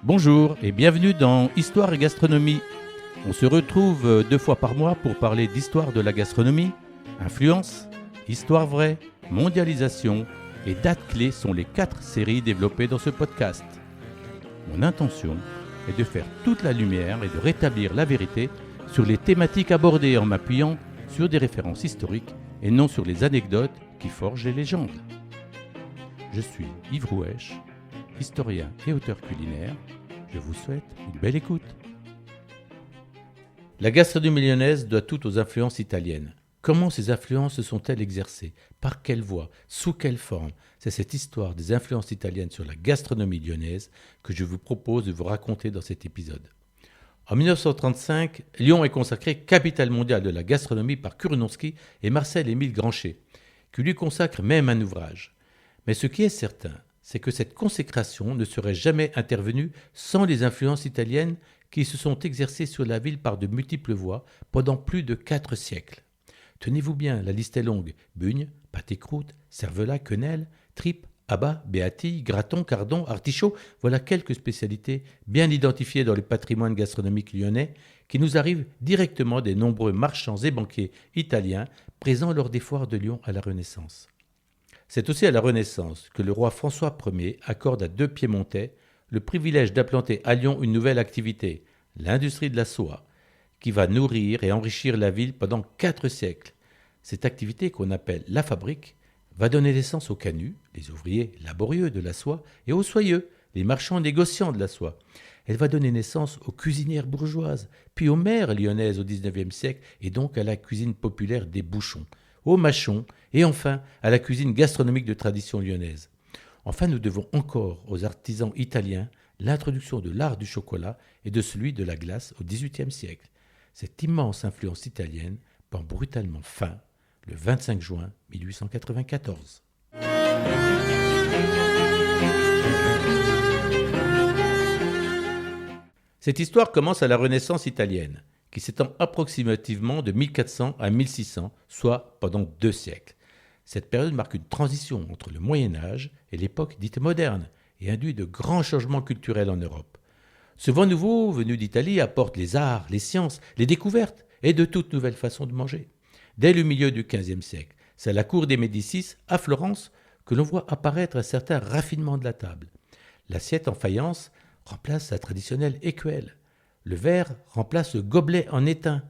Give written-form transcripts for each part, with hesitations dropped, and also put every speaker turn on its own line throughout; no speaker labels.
Bonjour et bienvenue dans Histoire et Gastronomie. On se retrouve 2 fois par mois pour parler d'histoire de la gastronomie. Influence, histoire vraie, mondialisation et dates clés sont les 4 séries développées dans ce podcast. Mon intention est de faire toute la lumière et de rétablir la vérité sur les thématiques abordées en m'appuyant sur des références historiques et non sur les anecdotes qui forgent les légendes. Je suis Yves Rouèche, historien et auteur culinaire. Je vous souhaite une belle écoute. La gastronomie lyonnaise doit tout aux influences italiennes. Comment ces influences se sont-elles exercées? Par quelle voie? Sous quelle forme? C'est cette histoire des influences italiennes sur la gastronomie lyonnaise que je vous propose de vous raconter dans cet épisode. En 1935, Lyon est consacrée capitale mondiale de la gastronomie par Kuronowski et Marcel-Émile Grancher, qui lui consacrent même un ouvrage. Mais ce qui est certain, c'est que cette consécration ne serait jamais intervenue sans les influences italiennes qui se sont exercées sur la ville par de multiples voies pendant plus de 4 siècles. Tenez-vous bien, la liste est longue. Bugne, pâté-croûte, cervelas, quenelle, tripes, abats, béatilles, gratons, cardons, artichauts, voilà quelques spécialités bien identifiées dans le patrimoine gastronomique lyonnais qui nous arrivent directement des nombreux marchands et banquiers italiens présents lors des foires de Lyon à la Renaissance. C'est aussi à la Renaissance que le roi François Ier accorde à 2 Piémontais le privilège d'implanter à Lyon une nouvelle activité, l'industrie de la soie, qui va nourrir et enrichir la ville pendant 4 siècles. Cette activité qu'on appelle la fabrique va donner naissance aux canuts, les ouvriers laborieux de la soie, et aux soyeux, les marchands négociants de la soie. Elle va donner naissance aux cuisinières bourgeoises, puis aux mères lyonnaises au XIXe siècle, et donc à la cuisine populaire des bouchons, aux mâchons, et enfin à la cuisine gastronomique de tradition lyonnaise. Enfin, nous devons encore aux artisans italiens l'introduction de l'art du chocolat et de celui de la glace au XVIIIe siècle. Cette immense influence italienne prend brutalement fin le 25 juin 1894. Cette histoire commence à la Renaissance italienne, qui s'étend approximativement de 1400 à 1600, soit pendant 2 siècles. Cette période marque une transition entre le Moyen-Âge et l'époque dite moderne et induit de grands changements culturels en Europe. Ce vent nouveau venu d'Italie apporte les arts, les sciences, les découvertes et de toutes nouvelles façons de manger. Dès le milieu du XVe siècle, c'est à la cour des Médicis, à Florence, que l'on voit apparaître un certain raffinement de la table. L'assiette en faïence remplace sa traditionnelle écuelle. Le verre remplace le gobelet en étain.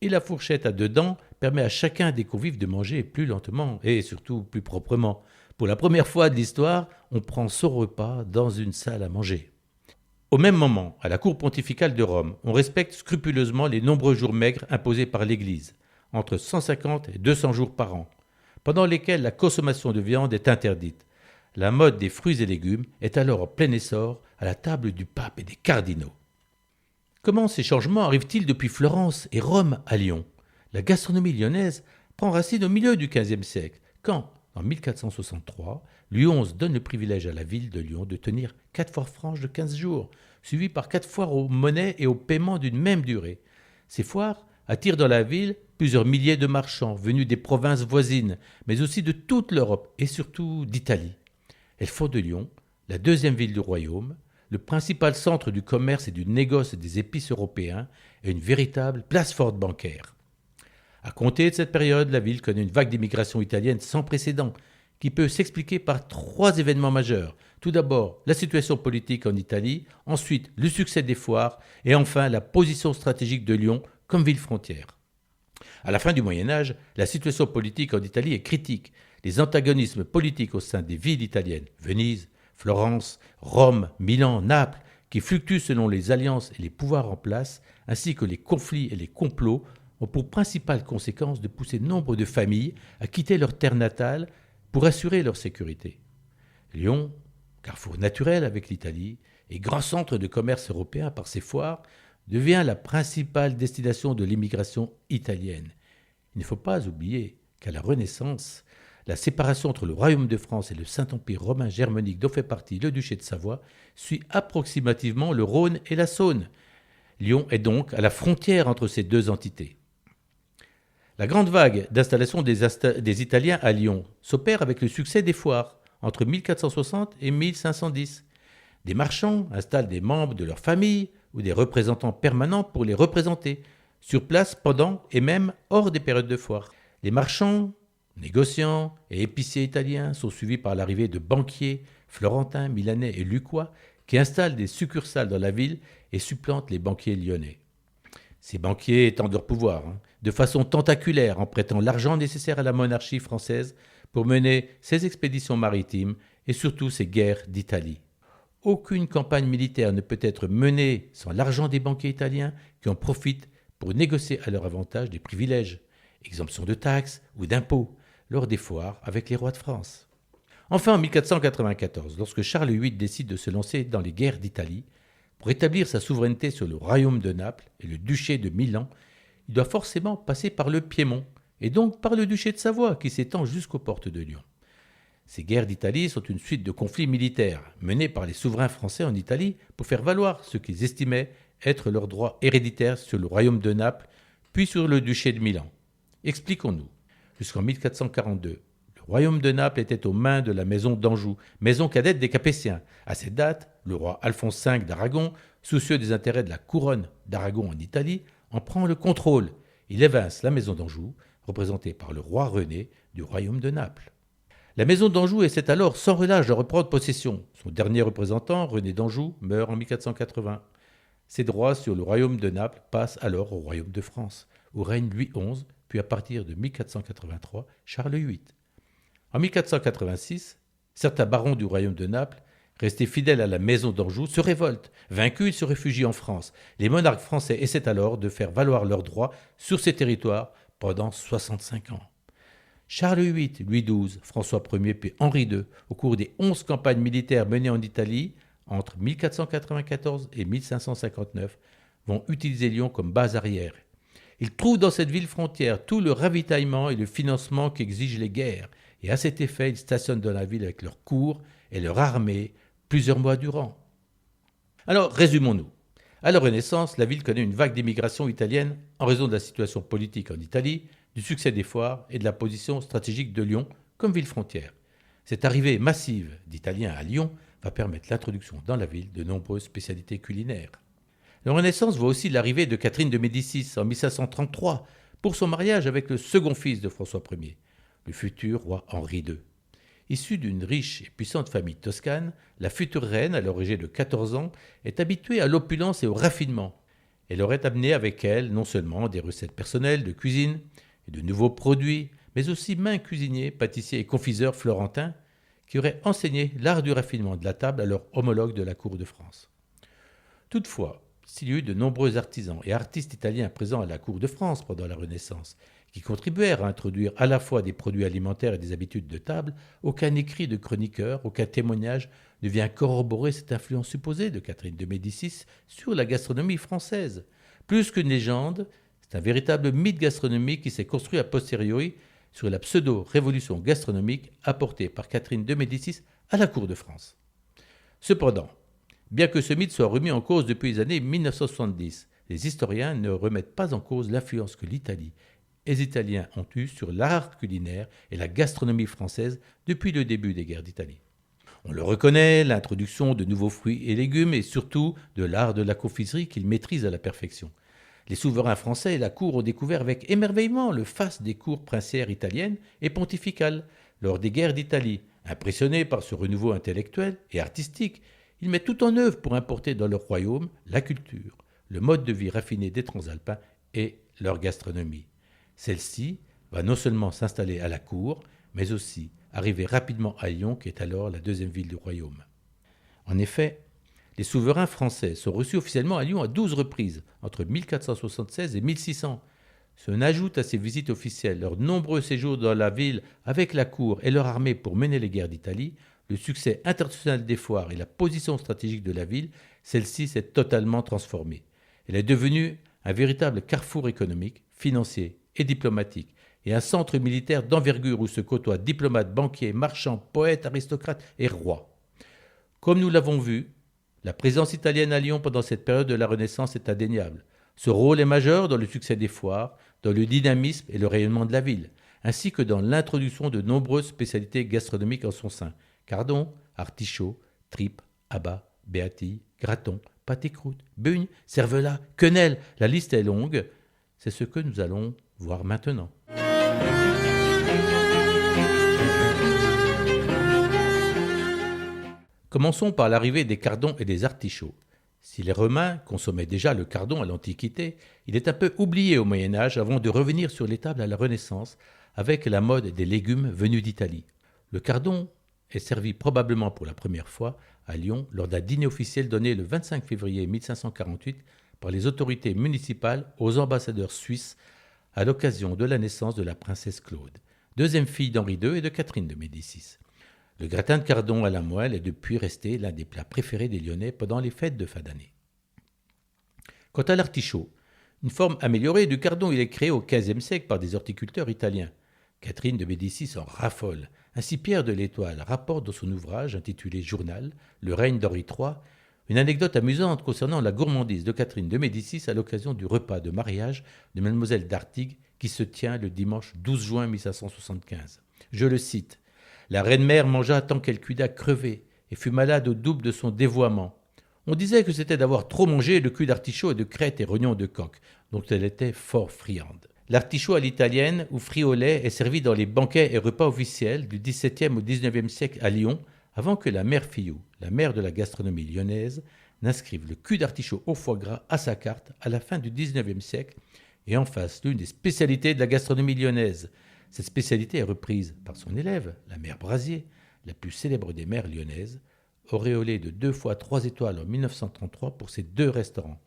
Et la fourchette à 2 dents permet à chacun des convives de manger plus lentement et surtout plus proprement. Pour la première fois de l'histoire, on prend son repas dans une salle à manger. Au même moment, à la cour pontificale de Rome, on respecte scrupuleusement les nombreux jours maigres imposés par l'Église, entre 150 et 200 jours par an, pendant lesquels la consommation de viande est interdite. La mode des fruits et légumes est alors en plein essor à la table du pape et des cardinaux. Comment ces changements arrivent-ils depuis Florence et Rome à Lyon? La gastronomie lyonnaise prend racine au milieu du XVe siècle, quand, en 1463, Louis XI donne le privilège à la ville de Lyon de tenir 4 foires franches de 15 jours, suivies par 4 foires aux monnaies et au paiement d'une même durée. Ces foires attirent dans la ville plusieurs milliers de marchands venus des provinces voisines, mais aussi de toute l'Europe et surtout d'Italie. Elles font de Lyon la 2e ville du royaume, le principal centre du commerce et du négoce des épices européens et une véritable place forte bancaire. À compter de cette période, la ville connaît une vague d'immigration italienne sans précédent qui peut s'expliquer par 3 événements majeurs. Tout d'abord, la situation politique en Italie, ensuite le succès des foires et enfin la position stratégique de Lyon comme ville frontière. À la fin du Moyen-Âge, la situation politique en Italie est critique. Les antagonismes politiques au sein des villes italiennes, Venise, Florence, Rome, Milan, Naples, qui fluctuent selon les alliances et les pouvoirs en place, ainsi que les conflits et les complots, ont pour principale conséquence de pousser nombre de familles à quitter leur terre natale pour assurer leur sécurité. Lyon, carrefour naturel avec l'Italie et grand centre de commerce européen par ses foires, devient la principale destination de l'immigration italienne. Il ne faut pas oublier qu'à la Renaissance, la séparation entre le Royaume de France et le Saint-Empire romain germanique dont fait partie le duché de Savoie suit approximativement le Rhône et la Saône. Lyon est donc à la frontière entre ces 2 entités. La grande vague d'installation des Italiens à Lyon s'opère avec le succès des foires entre 1460 et 1510. Des marchands installent des membres de leur famille ou des représentants permanents pour les représenter, sur place pendant et même hors des périodes de foire. Les marchands, négociants et épiciers italiens sont suivis par l'arrivée de banquiers, florentins, milanais et lucquois qui installent des succursales dans la ville et supplantent les banquiers lyonnais. Ces banquiers étendent leur pouvoir, de façon tentaculaire en prêtant l'argent nécessaire à la monarchie française pour mener ses expéditions maritimes et surtout ses guerres d'Italie. Aucune campagne militaire ne peut être menée sans l'argent des banquiers italiens qui en profitent pour négocier à leur avantage des privilèges, exemption de taxes ou d'impôts, lors des foires avec les rois de France. Enfin, en 1494, lorsque Charles VIII décide de se lancer dans les guerres d'Italie, pour établir sa souveraineté sur le royaume de Naples et le duché de Milan, il doit forcément passer par le Piémont, et donc par le duché de Savoie qui s'étend jusqu'aux portes de Lyon. Ces guerres d'Italie sont une suite de conflits militaires menés par les souverains français en Italie pour faire valoir ce qu'ils estimaient être leurs droits héréditaires sur le royaume de Naples, puis sur le duché de Milan. Expliquons-nous. Jusqu'en 1442, le royaume de Naples était aux mains de la maison d'Anjou, maison cadette des Capétiens. À cette date, le roi Alphonse V d'Aragon, soucieux des intérêts de la couronne d'Aragon en Italie, en prend le contrôle. Il évince la maison d'Anjou, représentée par le roi René du royaume de Naples. La maison d'Anjou essaie alors sans relâche de reprendre possession. Son dernier représentant, René d'Anjou, meurt en 1480. Ses droits sur le royaume de Naples passent alors au royaume de France, où règne Louis XI, puis à partir de 1483, Charles VIII. En 1486, certains barons du royaume de Naples, restés fidèles à la maison d'Anjou, se révoltent. Vaincus, ils se réfugient en France. Les monarques français essaient alors de faire valoir leurs droits sur ces territoires pendant 65 ans. Charles VIII, Louis XII, François Ier puis Henri II, au cours des 11 campagnes militaires menées en Italie, entre 1494 et 1559, vont utiliser Lyon comme base arrière. Ils trouvent dans cette ville frontière tout le ravitaillement et le financement qu'exigent les guerres, et à cet effet, ils stationnent dans la ville avec leurs cours et leur armée plusieurs mois durant. Alors, résumons-nous. À la Renaissance, la ville connaît une vague d'immigration italienne en raison de la situation politique en Italie, du succès des foires et de la position stratégique de Lyon comme ville frontière. Cette arrivée massive d'Italiens à Lyon va permettre l'introduction dans la ville de nombreuses spécialités culinaires. La Renaissance voit aussi l'arrivée de Catherine de Médicis en 1533 pour son mariage avec le second fils de François Ier, le futur roi Henri II. Issue d'une riche et puissante famille toscane, la future reine, alors âgée de 14 ans, est habituée à l'opulence et au raffinement. Elle aurait amené avec elle non seulement des recettes personnelles de cuisine et de nouveaux produits, mais aussi maints cuisiniers, pâtissiers et confiseurs florentins qui auraient enseigné l'art du raffinement de la table à leurs homologues de la cour de France. Toutefois, s'il y a eu de nombreux artisans et artistes italiens présents à la cour de France pendant la Renaissance, qui contribuèrent à introduire à la fois des produits alimentaires et des habitudes de table, aucun écrit de chroniqueur, aucun témoignage ne vient corroborer cette influence supposée de Catherine de Médicis sur la gastronomie française. Plus qu'une légende, c'est un véritable mythe gastronomique qui s'est construit a posteriori sur la pseudo-révolution gastronomique apportée par Catherine de Médicis à la cour de France. Cependant, bien que ce mythe soit remis en cause depuis les années 1970, les historiens ne remettent pas en cause l'influence que l'Italie et les Italiens ont eue sur l'art culinaire et la gastronomie française depuis le début des guerres d'Italie. On le reconnaît, l'introduction de nouveaux fruits et légumes et surtout de l'art de la confiserie qu'ils maîtrisent à la perfection. Les souverains français et la cour ont découvert avec émerveillement le faste des cours princières italiennes et pontificales lors des guerres d'Italie. Impressionnés par ce renouveau intellectuel et artistique, ils mettent tout en œuvre pour importer dans leur royaume la culture, le mode de vie raffiné des Transalpins et leur gastronomie. Celle-ci va non seulement s'installer à la cour, mais aussi arriver rapidement à Lyon, qui est alors la deuxième ville du royaume. En effet, les souverains français sont reçus officiellement à Lyon à 12 reprises, entre 1476 et 1600. Si on ajoute à ces visites officielles leurs nombreux séjours dans la ville avec la cour et leur armée pour mener les guerres d'Italie, le succès international des foires et la position stratégique de la ville, celle-ci s'est totalement transformée. Elle est devenue un véritable carrefour économique, financier et diplomatique, et un centre militaire d'envergure où se côtoient diplomates, banquiers, marchands, poètes, aristocrates et rois. Comme nous l'avons vu, la présence italienne à Lyon pendant cette période de la Renaissance est indéniable. Ce rôle est majeur dans le succès des foires, dans le dynamisme et le rayonnement de la ville, ainsi que dans l'introduction de nombreuses spécialités gastronomiques en son sein. Cardon, artichaut, tripes, abats, béatilles, gratons, pâté croûte, bugnes, cervelas, quenelles. La liste est longue. C'est ce que nous allons voir maintenant. Commençons par l'arrivée des cardons et des artichauts. Si les Romains consommaient déjà le cardon à l'Antiquité, il est un peu oublié au Moyen-Âge avant de revenir sur les tables à la Renaissance avec la mode des légumes venus d'Italie. Le cardon est servi probablement pour la première fois à Lyon lors d'un dîner officiel donné le 25 février 1548 par les autorités municipales aux ambassadeurs suisses à l'occasion de la naissance de la princesse Claude, deuxième fille d'Henri II et de Catherine de Médicis. Le gratin de cardon à la moelle est depuis resté l'un des plats préférés des Lyonnais pendant les fêtes de fin d'année. Quant à l'artichaut, une forme améliorée du cardon, il est créé au XVe siècle par des horticulteurs italiens. Catherine de Médicis en raffole. Ainsi Pierre de l'Étoile rapporte dans son ouvrage intitulé Journal, le règne d'Henri III, une anecdote amusante concernant la gourmandise de Catherine de Médicis à l'occasion du repas de mariage de Mademoiselle d'Artigues qui se tient le dimanche 12 juin 1575. Je le cite. La reine-mère mangea tant qu'elle cuida crever et fut malade au double de son dévoiement. On disait que c'était d'avoir trop mangé le cul d'artichaut et de crête et rognons de coq, dont elle était fort friande. L'artichaut à l'italienne ou frit au lait est servi dans les banquets et repas officiels du XVIIe au XIXe siècle à Lyon, avant que la mère Fillou, la mère de la gastronomie lyonnaise, n'inscrive le cul d'artichaut au foie gras à sa carte à la fin du XIXe siècle et en fasse l'une des spécialités de la gastronomie lyonnaise. Cette spécialité est reprise par son élève, la mère Brasier, la plus célèbre des mères lyonnaises, auréolée de 2 fois 3 étoiles en 1933 pour ses 2 restaurants.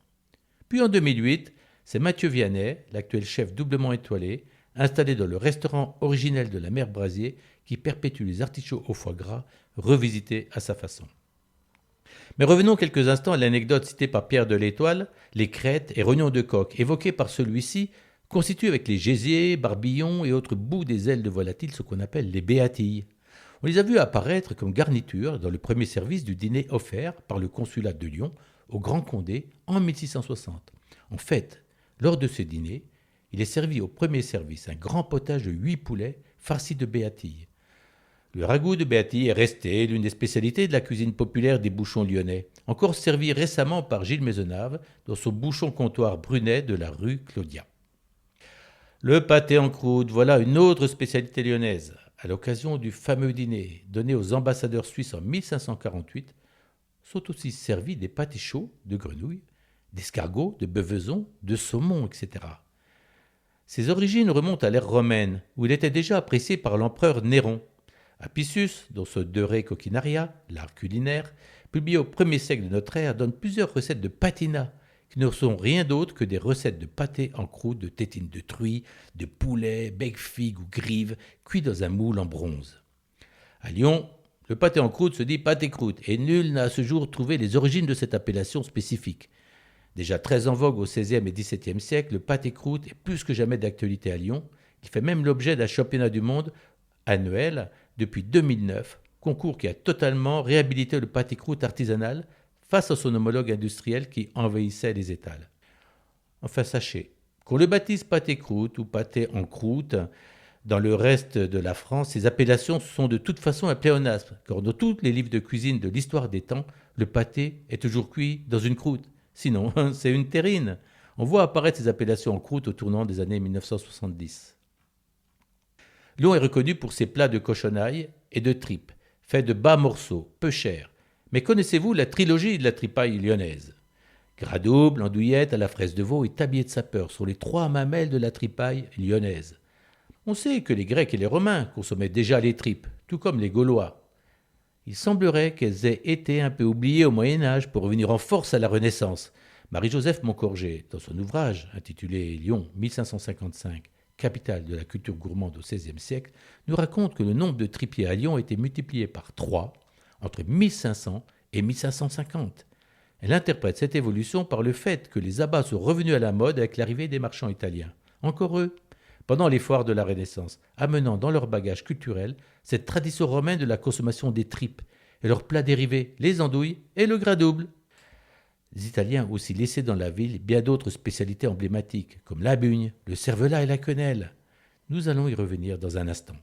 Puis en 2008, c'est Mathieu Vianney, l'actuel chef doublement étoilé, installé dans le restaurant originel de la mère Brasier, qui perpétue les artichauts au foie gras, revisités à sa façon. Mais revenons quelques instants à l'anecdote citée par Pierre de l'Étoile, les crêtes et rognons de coq, évoqués par celui-ci, constituent avec les gésiers, barbillons et autres bouts des ailes de volatile ce qu'on appelle les béatilles. On les a vus apparaître comme garniture dans le premier service du dîner offert par le consulat de Lyon au Grand Condé en 1660. En fait, lors de ce dîner, il est servi au premier service un grand potage de 8 poulets farcis de béatilles. Le ragoût de béatilles est resté l'une des spécialités de la cuisine populaire des bouchons lyonnais, encore servi récemment par Gilles Maisonnave dans son bouchon comptoir Brunet de la rue Claudia. Le pâté en croûte, voilà une autre spécialité lyonnaise. À l'occasion du fameux dîner donné aux ambassadeurs suisses en 1548, sont aussi servis des pâtés chauds de grenouilles, d'escargots, de beveson, de saumon, etc. Ses origines remontent à l'ère romaine, où il était déjà apprécié par l'empereur Néron. Apicius, dans son De Re Coquinaria, l'art culinaire, publié au 1er siècle de notre ère, donne plusieurs recettes de patina, qui ne sont rien d'autre que des recettes de pâté en croûte de tétine de truie, de poulet, bec-figue ou grive, cuit dans un moule en bronze. À Lyon, le pâté en croûte se dit pâté-croûte, et nul n'a à ce jour trouvé les origines de cette appellation spécifique. Déjà très en vogue au XVIe et XVIIe siècle, le pâté-croûte est plus que jamais d'actualité à Lyon. Il fait même l'objet d'un championnat du monde annuel depuis 2009, concours qui a totalement réhabilité le pâté-croûte artisanal face à son homologue industriel qui envahissait les étals. Enfin, sachez, qu'on le baptise pâté-croûte ou pâté en croûte, dans le reste de la France, ces appellations sont de toute façon un pléonasme, car dans tous les livres de cuisine de l'histoire des temps, le pâté est toujours cuit dans une croûte. Sinon, c'est une terrine. On voit apparaître ces appellations en croûte au tournant des années 1970. Lyon est reconnu pour ses plats de cochonaille et de tripes, faits de bas morceaux, peu chers. Mais connaissez-vous la trilogie de la tripaille lyonnaise ? Gras double, andouillette à la fraise de veau et tablier de sapeur sont les 3 mamelles de la tripaille lyonnaise. On sait que les Grecs et les Romains consommaient déjà les tripes, tout comme les Gaulois. Il semblerait qu'elles aient été un peu oubliées au Moyen-Âge pour revenir en force à la Renaissance. Marie-Joseph Moncorgé, dans son ouvrage intitulé Lyon 1555, capitale de la culture gourmande au XVIe siècle, nous raconte que le nombre de tripiers à Lyon a été multiplié par 3 entre 1500 et 1550. Elle interprète cette évolution par le fait que les abats sont revenus à la mode avec l'arrivée des marchands italiens. Encore eux, pendant les foires de la Renaissance, amenant dans leur bagage culturel cette tradition romaine de la consommation des tripes et leurs plats dérivés, les andouilles et le gras double. Les Italiens ont aussi laissé dans la ville bien d'autres spécialités emblématiques, comme la bugne, le cervelas et la quenelle. Nous allons y revenir dans un instant.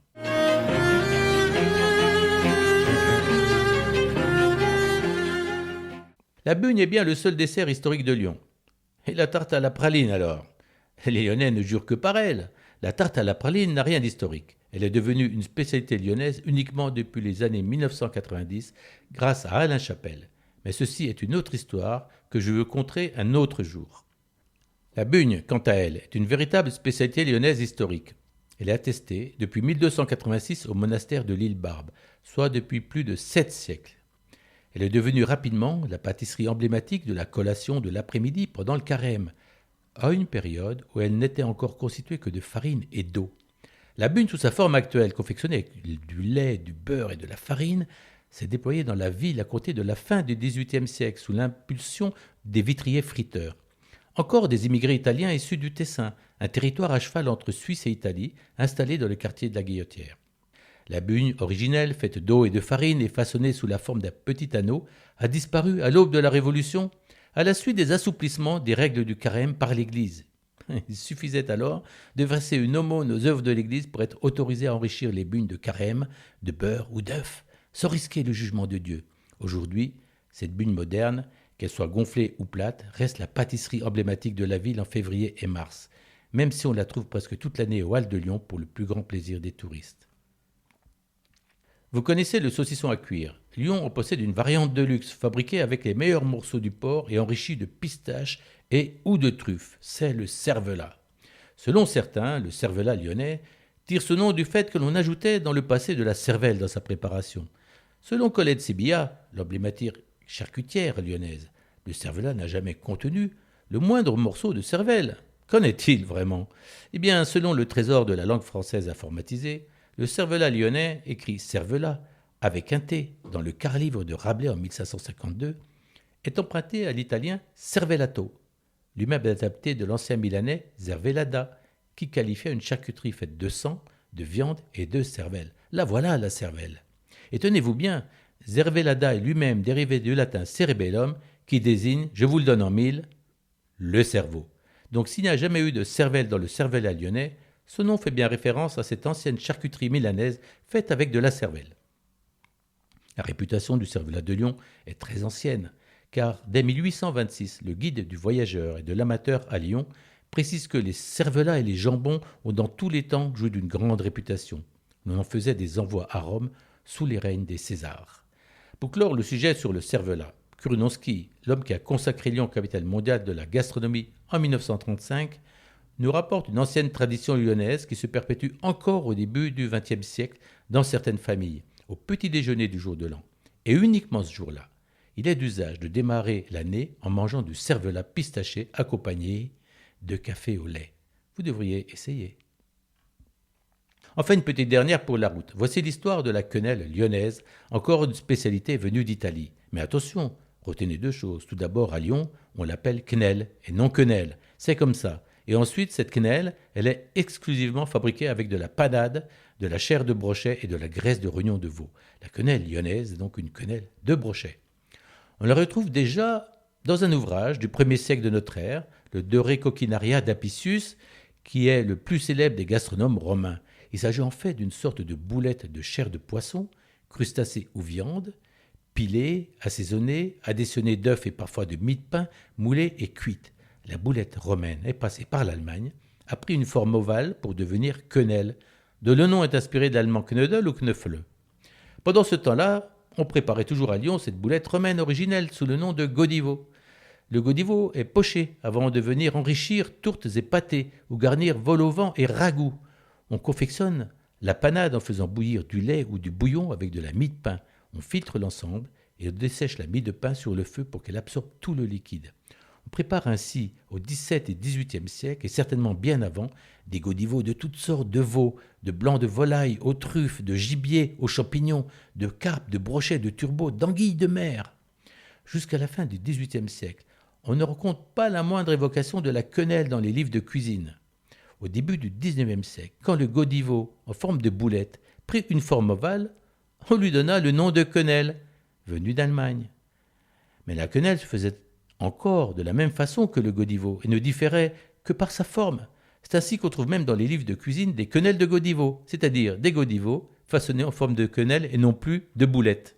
La bugne est bien le seul dessert historique de Lyon. Et la tarte à la praline alors? Les Lyonnais ne jurent que par elle. La tarte à la praline n'a rien d'historique. Elle est devenue une spécialité lyonnaise uniquement depuis les années 1990 grâce à Alain Chapelle. Mais ceci est une autre histoire que je veux conter un autre jour. La bugne, quant à elle, est une véritable spécialité lyonnaise historique. Elle est attestée depuis 1286 au monastère de l'île Barbe, soit depuis plus de 7 siècles. Elle est devenue rapidement la pâtisserie emblématique de la collation de l'après-midi pendant le carême, à une période où elle n'était encore constituée que de farine et d'eau. La bugne sous sa forme actuelle, confectionnée avec du lait, du beurre et de la farine, s'est déployée dans la ville à compter de la fin du XVIIIe siècle sous l'impulsion des vitriers friteurs. Encore des immigrés italiens issus du Tessin, un territoire à cheval entre Suisse et Italie, installé dans le quartier de la Guillotière. La bugne originelle, faite d'eau et de farine et façonnée sous la forme d'un petit anneau, a disparu à l'aube de la Révolution, à la suite des assouplissements des règles du carême par l'Église. Il suffisait alors de verser une aumône aux œuvres de l'Église pour être autorisé à enrichir les bugnes de carême, de beurre ou d'œufs, sans risquer le jugement de Dieu. Aujourd'hui, cette bugne moderne, qu'elle soit gonflée ou plate, reste la pâtisserie emblématique de la ville en février et mars, même si on la trouve presque toute l'année aux Halles de Lyon pour le plus grand plaisir des touristes. Vous connaissez le saucisson à cuire. Lyon en possède une variante de luxe, fabriquée avec les meilleurs morceaux du porc et enrichie de pistaches et ou de truffes. C'est le cervelas. Selon certains, le cervelas lyonnais tire ce nom du fait que l'on ajoutait dans le passé de la cervelle dans sa préparation. Selon Colette Sibilla, l'emblématique charcutière lyonnaise, le cervelas n'a jamais contenu le moindre morceau de cervelle. Qu'en est-il vraiment? Eh bien, selon le trésor de la langue française informatisée, le cervelas lyonnais, écrit cervelas avec un T dans le quart-livre de Rabelais en 1552, est emprunté à l'italien cervellato, lui-même adapté de l'ancien milanais cervellada, qui qualifiait une charcuterie faite de sang, de viande et de cervelle. La voilà la cervelle. Et tenez-vous bien, cervellada est lui-même dérivé du latin cerebellum, qui désigne, je vous le donne en mille, le cerveau. Donc s'il n'y a jamais eu de cervelle dans le cervelas lyonnais, ce nom fait bien référence à cette ancienne charcuterie milanaise faite avec de la cervelle. La réputation du cervelas de Lyon est très ancienne, car dès 1826, le guide du voyageur et de l'amateur à Lyon précise que les cervelas et les jambons ont dans tous les temps joué d'une grande réputation. On en faisait des envois à Rome sous les règnes des Césars. Pour clore le sujet sur le cervelas, Kurunowski, l'homme qui a consacré Lyon capitale mondiale de la gastronomie en 1935, nous rapporte une ancienne tradition lyonnaise qui se perpétue encore au début du XXe siècle dans certaines familles, au petit déjeuner du jour de l'an. Et uniquement ce jour-là, il est d'usage de démarrer l'année en mangeant du cervelas pistaché accompagné de café au lait. Vous devriez essayer. Enfin, une petite dernière pour la route. Voici l'histoire de la quenelle lyonnaise, encore une spécialité venue d'Italie. Mais attention, retenez deux choses. Tout d'abord, à Lyon, on l'appelle quenelle et non quenelle. C'est comme ça. Et ensuite, cette quenelle, elle est exclusivement fabriquée avec de la panade, de la chair de brochet et de la graisse de rognon de veau. La quenelle lyonnaise est donc une quenelle de brochet. On la retrouve déjà dans un ouvrage du 1er siècle de notre ère, le De Re Coquinaria d'Apicius, qui est le plus célèbre des gastronomes romains. Il s'agit en fait d'une sorte de boulette de chair de poisson, crustacée ou viande, pilée, assaisonnée, additionnée d'œufs et parfois de mie de pain, moulée et cuite. La boulette romaine est passée par l'Allemagne, a pris une forme ovale pour devenir quenelle, dont le nom est inspiré d'allemand Knödel ou Knöffle. Pendant ce temps-là, on préparait toujours à Lyon cette boulette romaine originelle sous le nom de godivo. Le godivo est poché avant de venir enrichir tourtes et pâtés ou garnir vol au vent et ragoût. On confectionne la panade en faisant bouillir du lait ou du bouillon avec de la mie de pain. On filtre l'ensemble et on dessèche la mie de pain sur le feu pour qu'elle absorbe tout le liquide. On prépare ainsi au XVIIe et XVIIIe siècle, et certainement bien avant, des godivos de toutes sortes de veaux, de blancs de volaille, aux truffes, de gibier, aux champignons, de carpes, de brochets, de turbots, d'anguilles de mer. Jusqu'à la fin du XVIIIe siècle, on ne rencontre pas la moindre évocation de la quenelle dans les livres de cuisine. Au début du XIXe siècle, quand le godivo, en forme de boulette, prit une forme ovale, on lui donna le nom de quenelle, venu d'Allemagne. Mais la quenelle se faisait encore de la même façon que le godivo et ne différait que par sa forme. C'est ainsi qu'on trouve même dans les livres de cuisine des quenelles de godivo, c'est-à-dire des godivos façonnés en forme de quenelle et non plus de boulettes.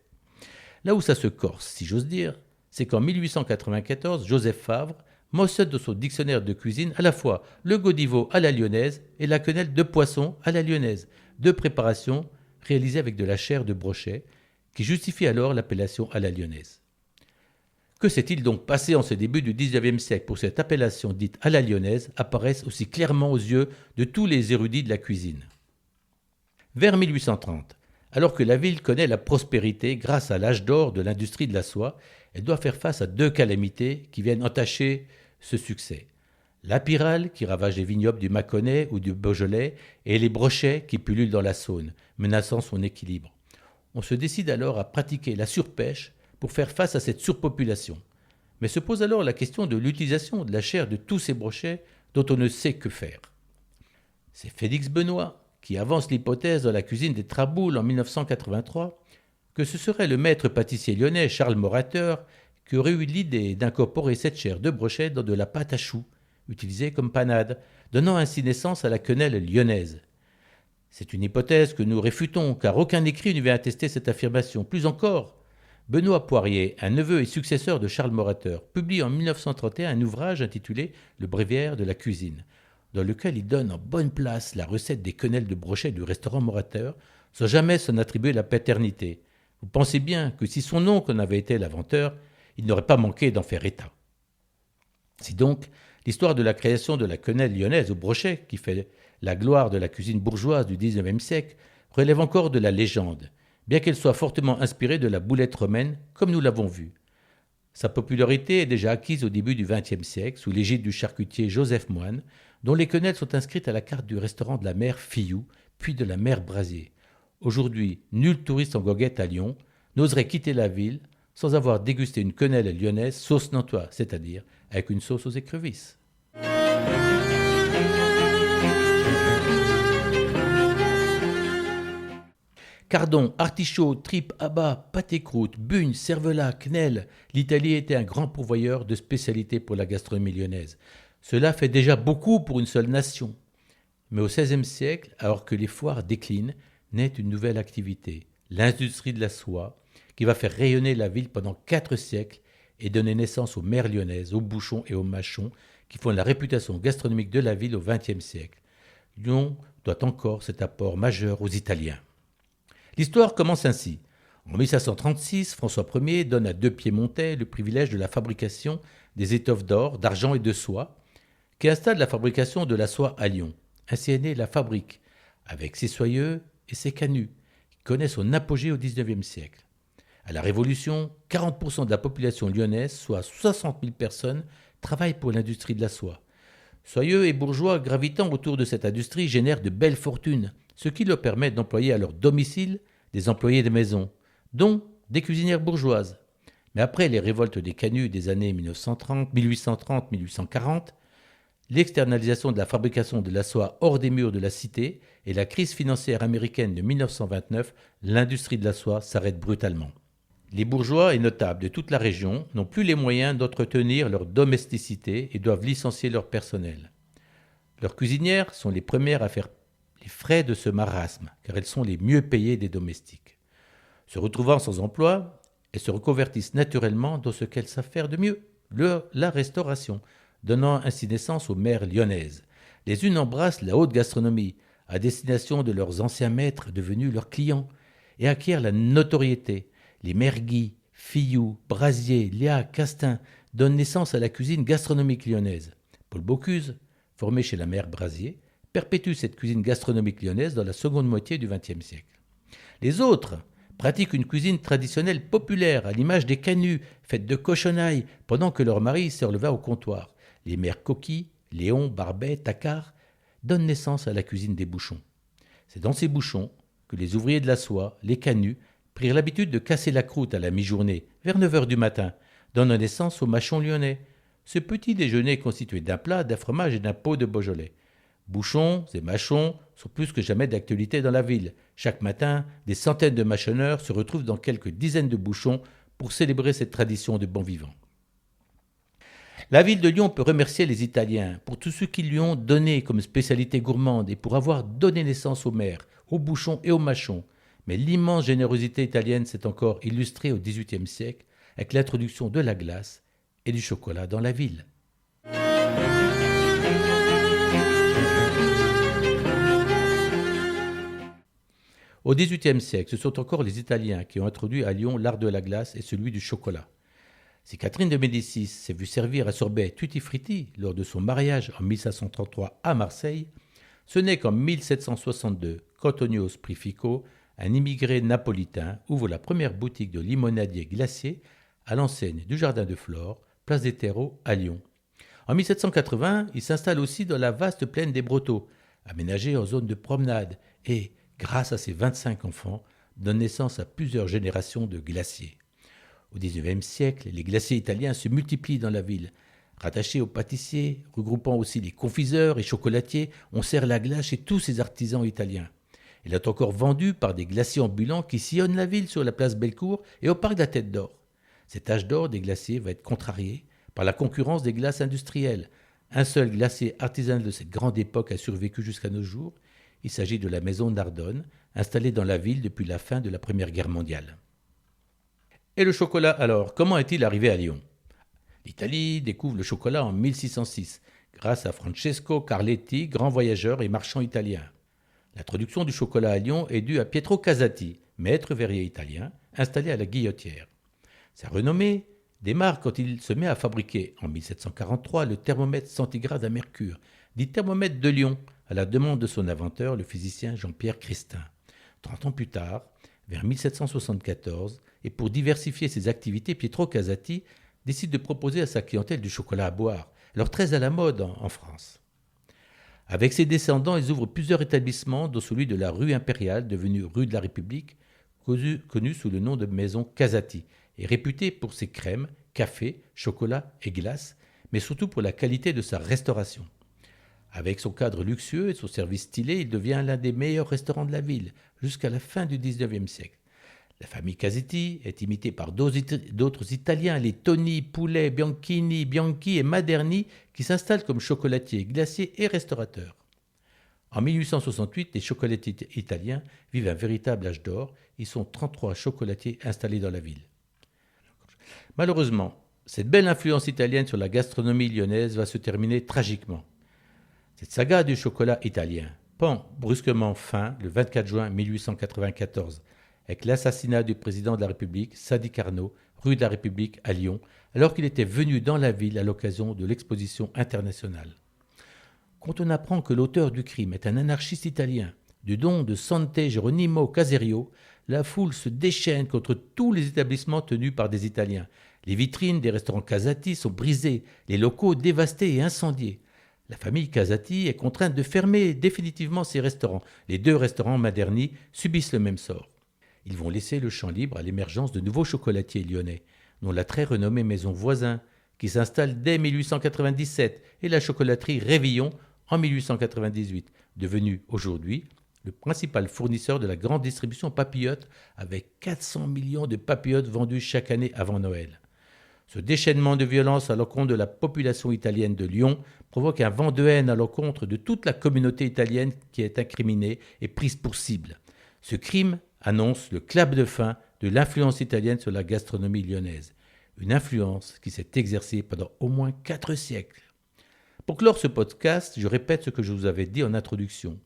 Là où ça se corse, si j'ose dire, c'est qu'en 1894, Joseph Favre mentionne dans son dictionnaire de cuisine à la fois le godiveau à la lyonnaise et la quenelle de poisson à la lyonnaise, deux préparations réalisées avec de la chair de brochet, qui justifie alors l'appellation à la lyonnaise. Que s'est-il donc passé en ce début du XIXe siècle pour que cette appellation dite à la lyonnaise apparaisse aussi clairement aux yeux de tous les érudits de la cuisine ? Vers 1830, alors que la ville connaît la prospérité grâce à l'âge d'or de l'industrie de la soie, elle doit faire face à deux calamités qui viennent entacher ce succès. La pyrale qui ravage les vignobles du Mâconnais ou du Beaujolais et les brochets qui pullulent dans la Saône, menaçant son équilibre. On se décide alors à pratiquer la surpêche pour faire face à cette surpopulation. Mais se pose alors la question de l'utilisation de la chair de tous ces brochets dont on ne sait que faire. C'est Félix Benoît qui avance l'hypothèse dans la cuisine des Traboules en 1983 que ce serait le maître pâtissier lyonnais Charles Morateur qui aurait eu l'idée d'incorporer cette chair de brochet dans de la pâte à choux, utilisée comme panade, donnant ainsi naissance à la quenelle lyonnaise. C'est une hypothèse que nous réfutons, car aucun écrit ne vient attester cette affirmation. Plus encore, Benoît Poirier, un neveu et successeur de Charles Morateur, publie en 1931 un ouvrage intitulé « Le bréviaire de la cuisine », dans lequel il donne en bonne place la recette des quenelles de brochet du restaurant Morateur, sans jamais s'en attribuer la paternité. Vous pensez bien que si son oncle en avait été l'inventeur, il n'aurait pas manqué d'en faire état. C'est donc l'histoire de la création de la quenelle lyonnaise au brochet, qui fait la gloire de la cuisine bourgeoise du XIXe siècle, relève encore de la légende, bien qu'elle soit fortement inspirée de la boulette romaine, comme nous l'avons vu. Sa popularité est déjà acquise au début du XXe siècle, sous l'égide du charcutier Joseph Moine, dont les quenelles sont inscrites à la carte du restaurant de la mère Fillou, puis de la mère Brasier. Aujourd'hui, nul touriste en goguette à Lyon n'oserait quitter la ville sans avoir dégusté une quenelle lyonnaise sauce nantois, c'est-à-dire avec une sauce aux écrevisses. Cardon, artichaut, tripes, abats, pâté croûte, bugne, cervelas, quenelle, l'Italie était un grand pourvoyeur de spécialités pour la gastronomie lyonnaise. Cela fait déjà beaucoup pour une seule nation. Mais au XVIe siècle, alors que les foires déclinent, naît une nouvelle activité, l'industrie de la soie, qui va faire rayonner la ville pendant 4 siècles et donner naissance aux mères lyonnaises, aux bouchons et aux mâchons, qui font la réputation gastronomique de la ville au XXe siècle. Lyon doit encore cet apport majeur aux Italiens. L'histoire commence ainsi. En 1536, François Ier donne à deux Piémontais le privilège de la fabrication des étoffes d'or, d'argent et de soie, qui installe la fabrication de la soie à Lyon. Ainsi est née la fabrique, avec ses soyeux et ses canuts, qui connaissent son apogée au XIXe siècle. À la Révolution, 40% de la population lyonnaise, soit 60 000 personnes, travaillent pour l'industrie de la soie. Soyeux et bourgeois gravitant autour de cette industrie génèrent de belles fortunes, ce qui leur permet d'employer à leur domicile des employés de maison, dont des cuisinières bourgeoises. Mais après les révoltes des canuts des années 1830-1840, l'externalisation de la fabrication de la soie hors des murs de la cité et la crise financière américaine de 1929, l'industrie de la soie s'arrête brutalement. Les bourgeois et notables de toute la région n'ont plus les moyens d'entretenir leur domesticité et doivent licencier leur personnel. Leurs cuisinières sont les premières à faire les frais de ce marasme, car elles sont les mieux payées des domestiques. Se retrouvant sans emploi, elles se reconvertissent naturellement dans ce qu'elles savent faire de mieux, la restauration, donnant ainsi naissance aux mères lyonnaises. Les unes embrassent la haute gastronomie, à destination de leurs anciens maîtres devenus leurs clients, et acquièrent la notoriété. Les mères Guy, Fillou, Brasier, Léa, Castin donnent naissance à la cuisine gastronomique lyonnaise. Paul Bocuse, formé chez la mère Brasier, perpétue cette cuisine gastronomique lyonnaise dans la seconde moitié du XXe siècle. Les autres pratiquent une cuisine traditionnelle populaire, à l'image des canuts, faite de cochonailles, pendant que leur mari sert le vin au comptoir. Les mères Coquille, Léon, Barbet, Tacard donnent naissance à la cuisine des bouchons. C'est dans ces bouchons que les ouvriers de la soie, les canuts, prirent l'habitude de casser la croûte à la mi-journée, vers 9 heures du matin, donnant naissance aux mâchons lyonnais. Ce petit déjeuner est constitué d'un plat, d'un fromage et d'un pot de Beaujolais. Bouchons et mâchons sont plus que jamais d'actualité dans la ville. Chaque matin, des centaines de mâchonneurs se retrouvent dans quelques dizaines de bouchons pour célébrer cette tradition de bon vivant. La ville de Lyon peut remercier les Italiens pour tout ce qu'ils lui ont donné comme spécialité gourmande et pour avoir donné naissance aux mères, aux bouchons et aux mâchons. Mais l'immense générosité italienne s'est encore illustrée au XVIIIe siècle avec l'introduction de la glace et du chocolat dans la ville. Au XVIIIe siècle, ce sont encore les Italiens qui ont introduit à Lyon l'art de la glace et celui du chocolat. Si Catherine de Médicis s'est vue servir à sorbet tutti frutti lors de son mariage en 1533 à Marseille, ce n'est qu'en 1762 qu'Antonio Sprifico, un immigré napolitain, ouvre la première boutique de limonadier glacier à l'enseigne du Jardin de Flore, place des Terreaux à Lyon. En 1780, il s'installe aussi dans la vaste plaine des Brotteaux, aménagée en zone de promenade et, grâce à ses 25 enfants, donne naissance à plusieurs générations de glaciers. Au XIXe siècle, les glaciers italiens se multiplient dans la ville. Rattachés aux pâtissiers, regroupant aussi les confiseurs et chocolatiers, on sert la glace chez tous ces artisans italiens. Elle est encore vendue par des glaciers ambulants qui sillonnent la ville sur la place Bellecour et au parc de la Tête d'Or. Cet âge d'or des glaciers va être contrarié par la concurrence des glaces industrielles. Un seul glacier artisanal de cette grande époque a survécu jusqu'à nos jours. Il s'agit de la maison Nardone, installée dans la ville depuis la fin de la Première Guerre mondiale. Et le chocolat alors, comment est-il arrivé à Lyon ? L'Italie découvre le chocolat en 1606, grâce à Francesco Carletti, grand voyageur et marchand italien. L'introduction du chocolat à Lyon est due à Pietro Casati, maître verrier italien, installé à la Guillotière. Sa renommée démarre quand il se met à fabriquer, en 1743, le thermomètre centigrade à mercure, dit thermomètre de Lyon, à la demande de son inventeur, le physicien Jean-Pierre Christin. 30 ans plus tard, vers 1774, et pour diversifier ses activités, Pietro Casati décide de proposer à sa clientèle du chocolat à boire, alors très à la mode en France. Avec ses descendants, ils ouvrent plusieurs établissements, dont celui de la rue Impériale, devenue rue de la République, connue sous le nom de maison Casati, et réputée pour ses crèmes, cafés, chocolats et glaces, mais surtout pour la qualité de sa restauration. Avec son cadre luxueux et son service stylé, il devient l'un des meilleurs restaurants de la ville, jusqu'à la fin du XIXe siècle. La famille Casati est imitée par d'autres Italiens, les Toni, Poulet, Bianchini, Bianchi et Maderni, qui s'installent comme chocolatiers, glaciers et restaurateurs. En 1868, les chocolatiers italiens vivent un véritable âge d'or. Ils sont 33 chocolatiers installés dans la ville. Malheureusement, cette belle influence italienne sur la gastronomie lyonnaise va se terminer tragiquement. Cette saga du chocolat italien prend brusquement fin le 24 juin 1894 avec l'assassinat du président de la République, Sadi Carnot, rue de la République à Lyon, alors qu'il était venu dans la ville à l'occasion de l'exposition internationale. Quand on apprend que l'auteur du crime est un anarchiste italien, du nom de Sante Geronimo Caserio, la foule se déchaîne contre tous les établissements tenus par des Italiens. Les vitrines des restaurants Casati sont brisées, les locaux dévastés et incendiés. La famille Casati est contrainte de fermer définitivement ses restaurants. Les 2 restaurants Maderni subissent le même sort. Ils vont laisser le champ libre à l'émergence de nouveaux chocolatiers lyonnais, dont la très renommée maison Voisin, qui s'installe dès 1897, et la chocolaterie Révillon en 1898, devenue aujourd'hui le principal fournisseur de la grande distribution papillote, avec 400 millions de papillotes vendus chaque année avant Noël. Ce déchaînement de violence à l'encontre de la population italienne de Lyon provoque un vent de haine à l'encontre de toute la communauté italienne qui est incriminée et prise pour cible. Ce crime annonce le clap de fin de l'influence italienne sur la gastronomie lyonnaise, une influence qui s'est exercée pendant au moins 4 siècles. Pour clore ce podcast, je répète ce que je vous avais dit en introduction.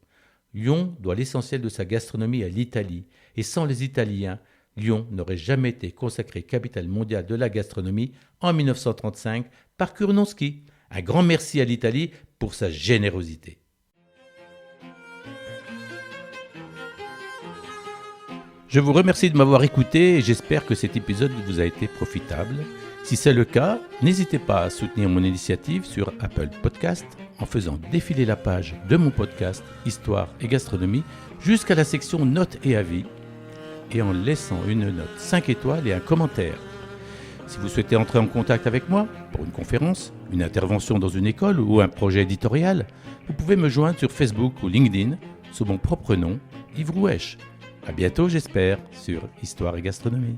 Lyon doit l'essentiel de sa gastronomie à l'Italie, et sans les Italiens, Lyon n'aurait jamais été consacrée capitale mondiale de la gastronomie en 1935 par Kurnonski. Un grand merci à l'Italie pour sa générosité. Je vous remercie de m'avoir écouté et j'espère que cet épisode vous a été profitable. Si c'est le cas, n'hésitez pas à soutenir mon initiative sur Apple Podcast en faisant défiler la page de mon podcast Histoire et Gastronomie jusqu'à la section Notes et avis et en laissant une note 5 étoiles et un commentaire. Si vous souhaitez entrer en contact avec moi pour une conférence, une intervention dans une école ou un projet éditorial, vous pouvez me joindre sur Facebook ou LinkedIn sous mon propre nom, Yves Rouèche. À bientôt, j'espère, sur Histoire et Gastronomie.